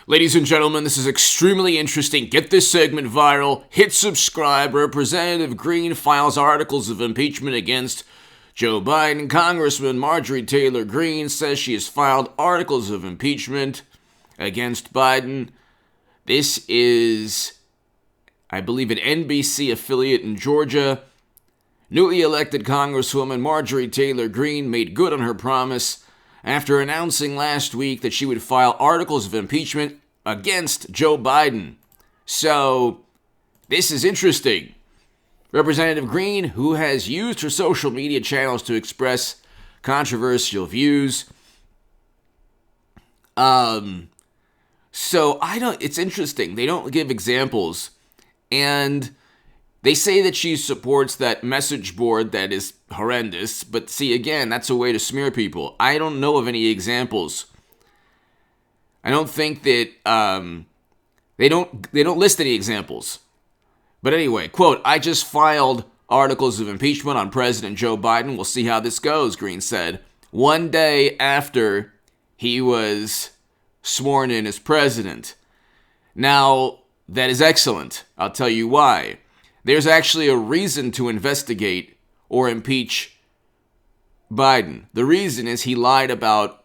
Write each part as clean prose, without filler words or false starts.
Ladies and gentlemen, this is extremely interesting. Get this segment viral. Hit subscribe. Representative Green files articles of impeachment against Joe Biden. Congressman Marjorie Taylor Greene says she has filed articles of impeachment against Biden. This is, I believe, an NBC affiliate in Georgia. Newly elected Congresswoman Marjorie Taylor Greene made good on her promise after announcing last week that she would file articles of impeachment against Joe Biden. So, this is interesting. Representative Greene, who has used her social media channels to express controversial views. It's interesting. They don't give examples. And they say that she supports that message board that is horrendous, but see, again, that's a way to smear people. I don't know of any examples. I don't think that they don't list any examples. But anyway, quote, "I just filed articles of impeachment on President Joe Biden. We'll see how this goes," Greene said, one day after he was sworn in as president. Now, that is excellent. I'll tell you why. There's actually a reason to investigate or impeach Biden. The reason is he lied about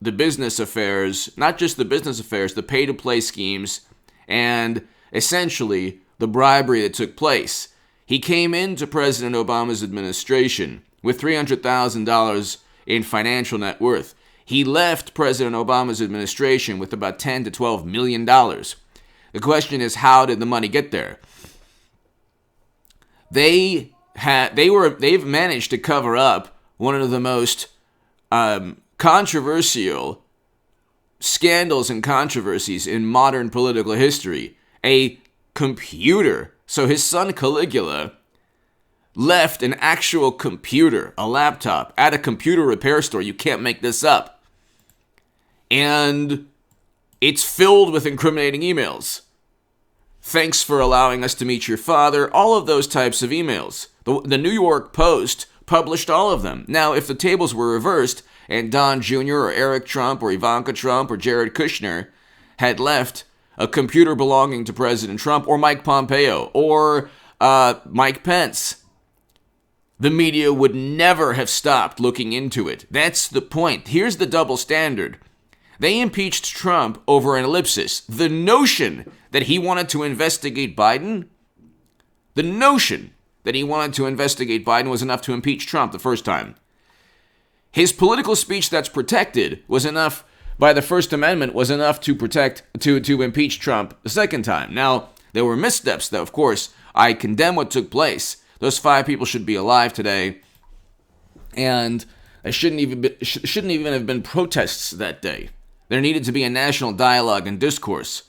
the business affairs, not just the business affairs, the pay-to-play schemes, and essentially the bribery that took place. He came into President Obama's administration with $300,000 in financial net worth. He left President Obama's administration with about $10 to $12 million. The question is, how did the money get there? They've managed to cover up one of the most controversial scandals and controversies in modern political history. A computer. So his son Caligula left an actual computer, a laptop, at a computer repair store. You can't make this up. And it's filled with incriminating emails. "Thanks for allowing us to meet your father." All of those types of emails. The New York Post published all of them. Now, if the tables were reversed and Don Jr. or Eric Trump or Ivanka Trump or Jared Kushner had left a computer belonging to President Trump or Mike Pompeo or Mike Pence, the media would never have stopped looking into it. That's the point. Here's the double standard. They impeached Trump over an ellipsis. The notion that he wanted to investigate Biden, was enough to impeach Trump the first time. His political speech that's protected was enough, by the First Amendment, was enough to impeach Trump the second time. Now, there were missteps, though, of course. I condemn what took place. Those 5 people should be alive today. And there shouldn't even have been protests that day. There needed to be a national dialogue and discourse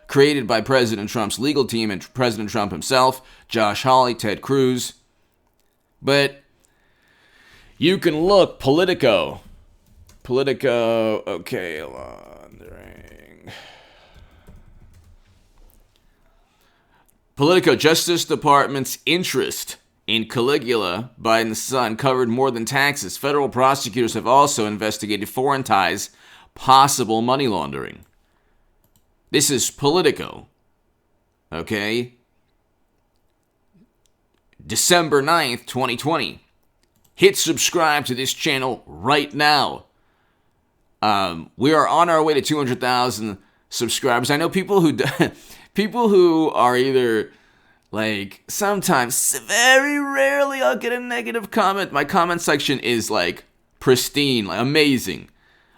created by President Trump's legal team and President Trump himself, Josh Hawley, Ted Cruz. But you can look, Politico, okay, laundering. Politico, Justice Department's interest in Caligula, Biden's son, covered more than taxes. Federal prosecutors have also investigated foreign ties, possible money laundering. This is Politico. Okay? December 9th, 2020. Hit subscribe to this channel right now. We are on our way to 200,000 subscribers. I know people who are either, like, sometimes, very rarely I'll get a negative comment. My comment section is, like, pristine, like, amazing.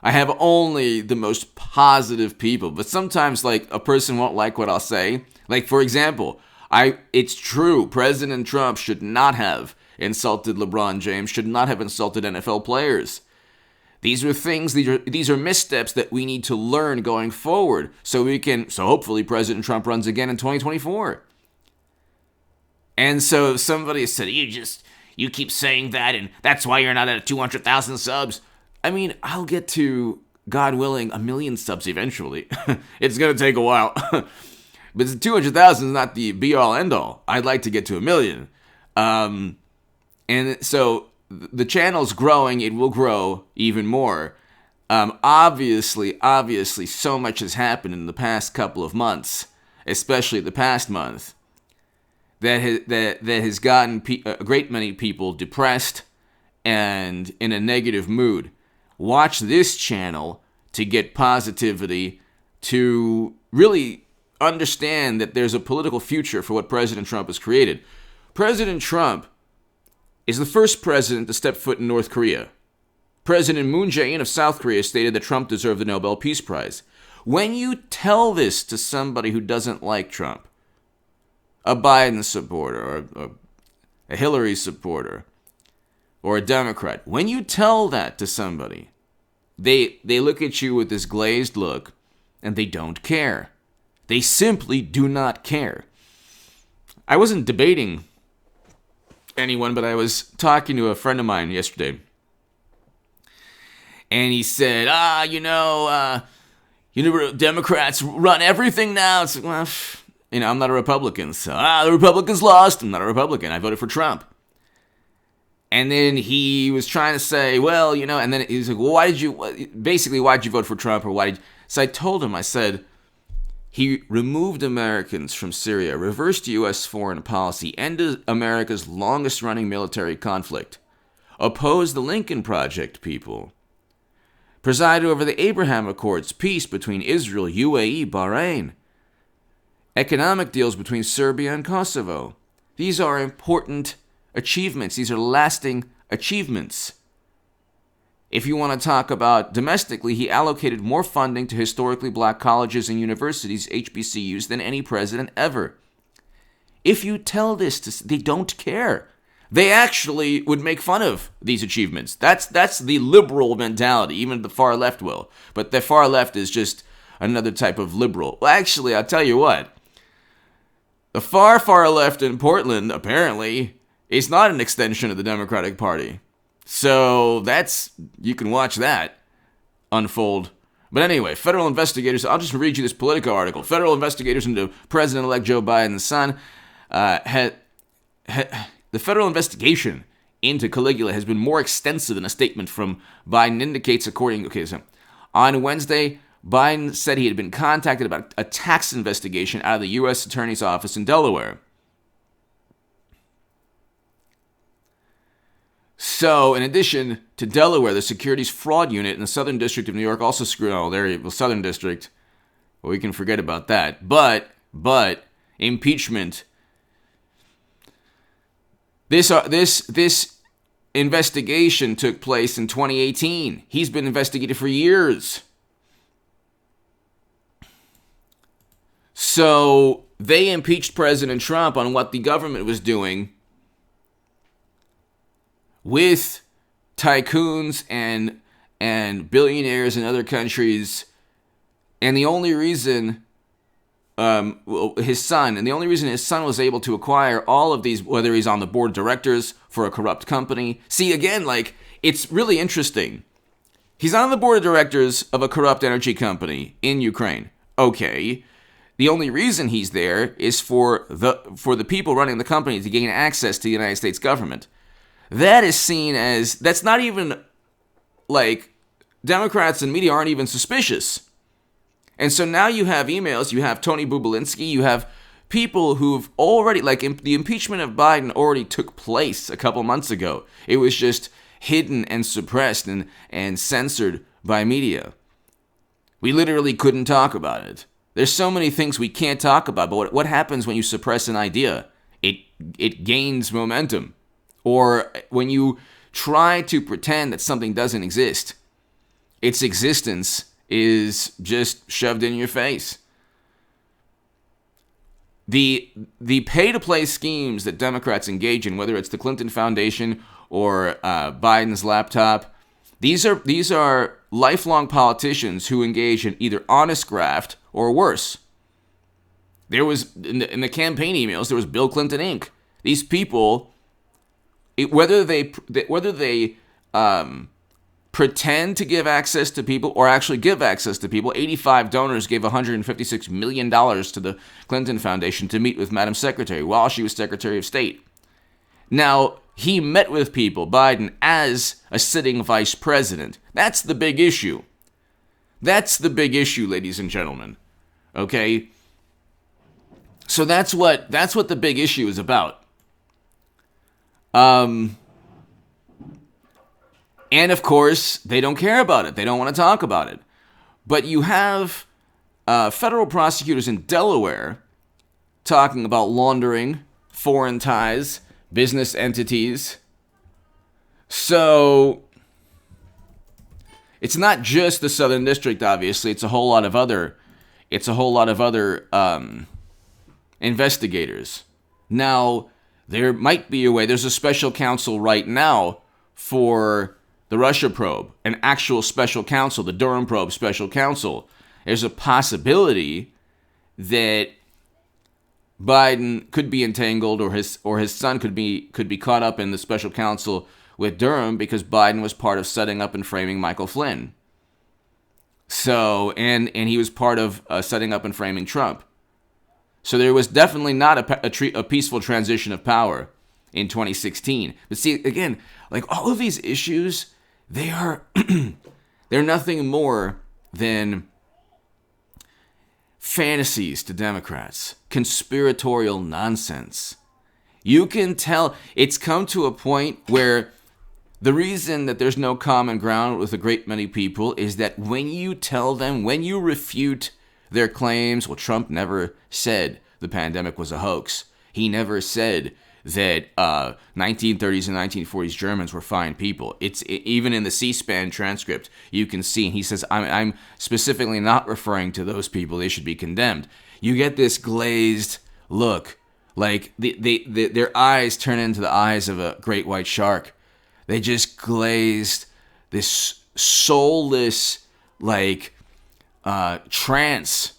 I have only the most positive people, but sometimes, like, a person won't like what I'll say. Like, for example, it's true, President Trump should not have insulted LeBron James, should not have insulted NFL players. These are missteps that we need to learn going forward so hopefully President Trump runs again in 2024. And so somebody said, you keep saying that, and that's why you're not at 200,000 subs. I mean, I'll get to, God willing, 1 million subs eventually. It's going to take a while. But 200,000 is not the be-all, end-all. I'd like to get to 1 million. And so the channel's growing. It will grow even more. Obviously, so much has happened in the past couple of months, especially the past month, that has gotten a great many people depressed and in a negative mood. Watch this channel to get positivity, to really understand that there's a political future for what President Trump has created. President Trump is the first president to step foot in North Korea. President Moon Jae-in of South Korea stated that Trump deserved the Nobel Peace Prize. When you tell this to somebody who doesn't like Trump, a Biden supporter or a Hillary supporter or a Democrat, when you tell that to somebody, they look at you with this glazed look and they don't care. They simply do not care. I wasn't debating anyone, but I was talking to a friend of mine yesterday. And he said, Democrats run everything now. It's like, well, I'm not a Republican. So, the Republicans lost. I'm not a Republican. I voted for Trump. And then he was trying to say, well, and then he was like, well, why'd you vote for Trump? So I told him, I said, he removed Americans from Syria, reversed U.S. foreign policy, ended America's longest-running military conflict, opposed the Lincoln Project people, presided over the Abraham Accords, peace between Israel, UAE, Bahrain, economic deals between Serbia and Kosovo. These are important achievements. These are lasting achievements. If you want to talk about domestically, he allocated more funding to historically black colleges and universities, HBCUs, than any president ever. If you tell this they don't care. They actually would make fun of these achievements. That's the liberal mentality. Even the far left will. But the far left is just another type of liberal. Well, actually, I'll tell you what. The far left in Portland, apparently, is not an extension of the Democratic Party. So you can watch that unfold. But anyway, federal investigators, I'll just read you this Politico article. Federal investigators into President-elect Joe Biden's son the federal investigation into Caligula has been more extensive than a statement from Biden indicates, on Wednesday, Biden said he had been contacted about a tax investigation out of the U.S. Attorney's Office in Delaware. So, in addition to Delaware, the Securities Fraud Unit in the Southern District of New York also screwed Southern District. Well, we can forget about that. But impeachment. This investigation took place in 2018. He's been investigated for years. So they impeached President Trump on what the government was doing with tycoons and billionaires in other countries. And the only reason his son was able to acquire all of these, whether he's on the board of directors for a corrupt company. See, again, it's really interesting. He's on the board of directors of a corrupt energy company in Ukraine. Okay. The only reason he's there is for the people running the company to gain access to the United States government. That is seen as, that's not even, Democrats and media aren't even suspicious. And so now you have emails, you have Tony Bublinsky, you have people who've already, the impeachment of Biden already took place a couple months ago. It was just hidden and suppressed and censored by media. We literally couldn't talk about it. There's so many things we can't talk about, but what happens when you suppress an idea? It gains momentum. Or when you try to pretend that something doesn't exist, its existence is just shoved in your face. The pay-to-play schemes that Democrats engage in, whether it's the Clinton Foundation or Biden's laptop, these are lifelong politicians who engage in either honest graft or worse. There was in the campaign emails, there was Bill Clinton Inc. These people, whether they pretend to give access to people or actually give access to people. 85 donors gave $156 million to the Clinton Foundation to meet with Madam Secretary while she was Secretary of State. Now, he met with people, Biden, as a sitting vice president. That's the big issue. That's the big issue, ladies and gentlemen. Okay? So that's what the big issue is about. And of course, they don't care about it. They don't want to talk about it. But you have federal prosecutors in Delaware talking about laundering, foreign ties, business entities. So it's not just the Southern District, obviously. It's a whole lot of other investigators. Now, there might be a way. There's a special counsel right now for the Russia probe, an actual special counsel, the Durham probe special counsel. There's a possibility that Biden could be entangled, or his son could be caught up in the special counsel with Durham because Biden was part of setting up and framing Michael Flynn. So, and he was part of setting up and framing Trump. So there was definitely not a peaceful transition of power in 2016. But see, again, like all of these issues, they're nothing more than fantasies to Democrats, conspiratorial nonsense. You can tell it's come to a point where the reason that there's no common ground with a great many people is that when you tell them, when you refute their claims, well, Trump never said the pandemic was a hoax. He never said that 1930s and 1940s Germans were fine people. Even in the C-SPAN transcript, you can see, and he says, I'm specifically not referring to those people. They should be condemned. You get this glazed look, like their eyes turn into the eyes of a great white shark. They just glazed this soulless, like, trance.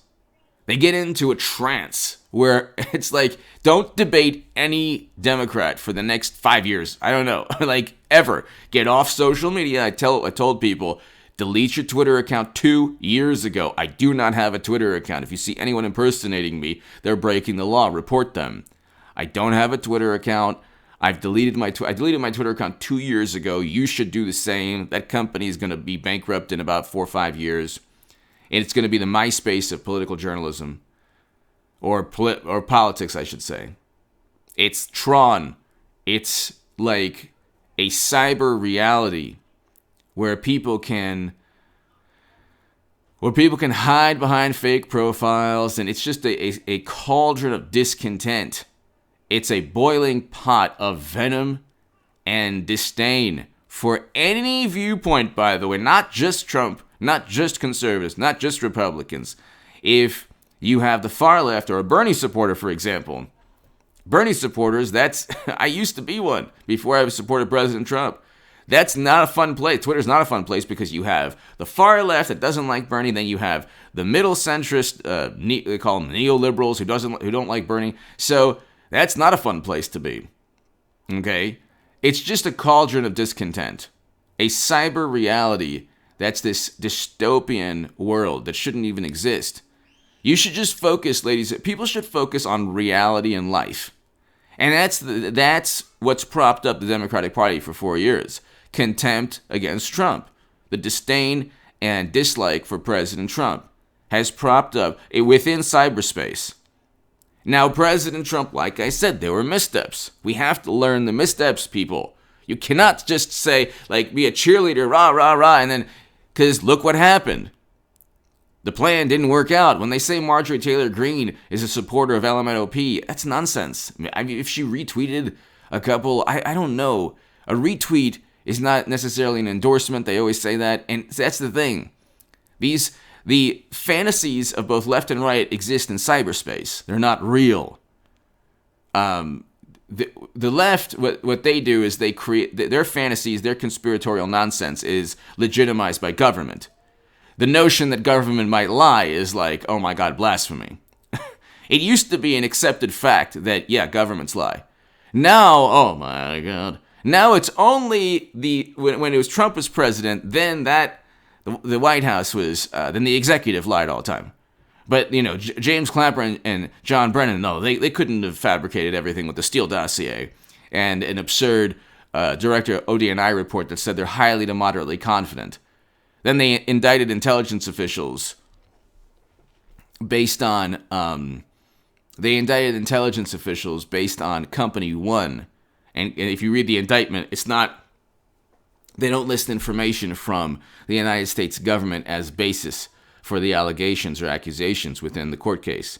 They get into a trance where it's like, don't debate any Democrat for the next 5 years. I don't know, like, ever. Get off social media. I told people, delete your Twitter account 2 years ago. I do not have a Twitter account. If you see anyone impersonating me, they're breaking the law. Report them. I don't have a Twitter account. I deleted my Twitter account 2 years ago. You should do the same. That company is going to be bankrupt in about 4 or 5 years. And it's going to be the MySpace of political journalism. Or politics, I should say. It's Tron. It's like a cyber reality where people can hide behind fake profiles, and it's just a cauldron of discontent. It's a boiling pot of venom and disdain for any viewpoint, by the way, not just Trump, not just conservatives, not just Republicans. If you have the far left or a Bernie supporter, for example, Bernie supporters, I used to be one before I supported President Trump. That's not a fun place. Twitter's not a fun place because you have the far left that doesn't like Bernie, then you have the middle centrist, they call them neoliberals who don't like Bernie. So that's not a fun place to be. Okay? It's just a cauldron of discontent. A cyber reality that's this dystopian world that shouldn't even exist. You should just focus, ladies. People should focus on reality in life. And that's what's propped up the Democratic Party for 4 years. Contempt against Trump. The disdain and dislike for President Trump has propped up within cyberspace. Now, President Trump, like I said, there were missteps. We have to learn the missteps, people. You cannot just say, like, be a cheerleader, rah, rah, rah, and then, because look what happened. The plan didn't work out. When they say Marjorie Taylor Greene is a supporter of LMNOP, that's nonsense. I mean, if she retweeted a couple, I don't know. A retweet is not necessarily an endorsement. They always say that. And that's the thing. The fantasies of both left and right exist in cyberspace. They're not real. The left, what they do is they create their fantasies, their conspiratorial nonsense is legitimized by government. The notion that government might lie is like, oh my God, blasphemy. It used to be an accepted fact that, yeah, governments lie. Now, oh my God. Now it's only when it was Trump was president, then the White House was, then the executive lied all the time. But, you know, James Clapper and John Brennan, no, they couldn't have fabricated everything with the Steele dossier and an absurd Director ODNI report that said they're highly to moderately confident. Then they indicted intelligence officials based on Company One. And if you read the indictment, it's not, they don't list information from the United States government as basis for the allegations or accusations within the court case.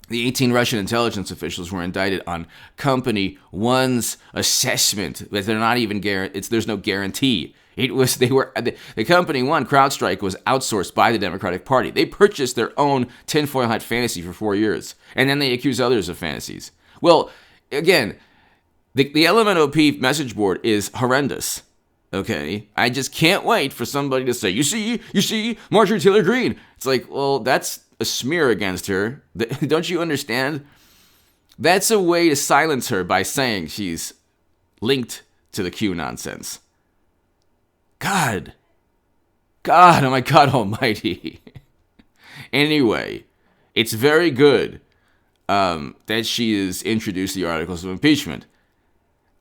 The 18 Russian intelligence officials were indicted on Company One's assessment that they're not even there's no guarantee. The Company One CrowdStrike was outsourced by the Democratic Party. They purchased their own tinfoil hat fantasy for 4 years, and then they accuse others of fantasies. Well, again, the LMNOP message board is horrendous. Okay, I just can't wait for somebody to say, you see, Marjorie Taylor Greene. It's like, well, that's a smear against her. Don't you understand? That's a way to silence her by saying she's linked to the Q nonsense. God, oh my God almighty. Anyway, it's very good that she has introduced the articles of impeachment.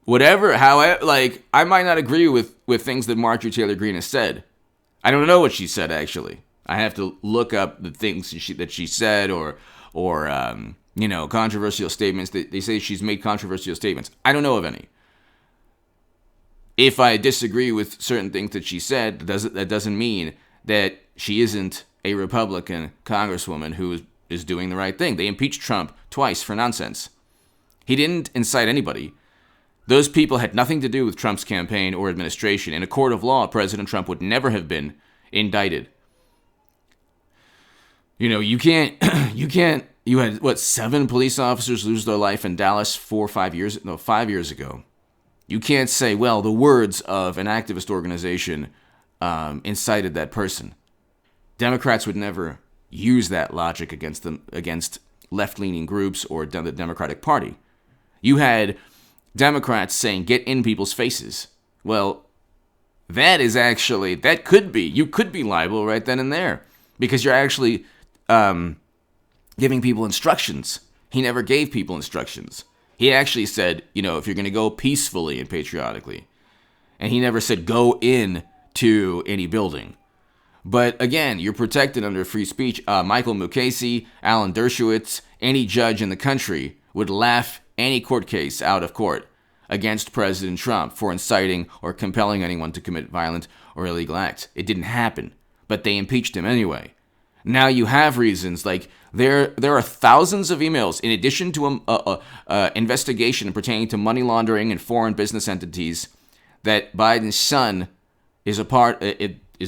I might not agree with things that Marjorie Taylor Greene has said. I don't know what she said, actually. I have to look up the things that she said or controversial statements. They say she's made controversial statements. I don't know of any. If I disagree with certain things that she said, that doesn't mean that she isn't a Republican congresswoman who is doing the right thing. They impeached Trump twice for nonsense. He didn't incite anybody. Those people had nothing to do with Trump's campaign or administration. In a court of law, President Trump would never have been indicted. You had 7 police officers lose their life in Dallas 5 years ago. You can't say, well, the words of an activist organization incited that person. Democrats would never use that logic against left-leaning groups or the Democratic Party. You had Democrats saying, get in people's faces. Well, you could be liable right then and there because you're actually giving people instructions. He never gave people instructions. He actually said, if you're going to go peacefully and patriotically. And he never said go in to any building. But again, you're protected under free speech. Michael Mukasey, Alan Dershowitz, any judge in the country would laugh any court case out of court against President Trump for inciting or compelling anyone to commit violent or illegal acts. It didn't happen, but they impeached him anyway. Now you have reasons like there are thousands of emails in addition to a investigation pertaining to money laundering and foreign business entities that Biden's son is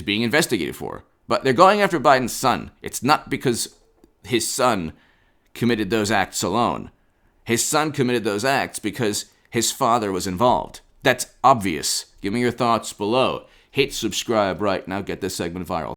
being investigated for. But they're going after Biden's son. It's not because his son committed those acts alone. His son committed those acts because his father was involved. That's obvious. Give me your thoughts below. Hit subscribe right now. Get this segment viral.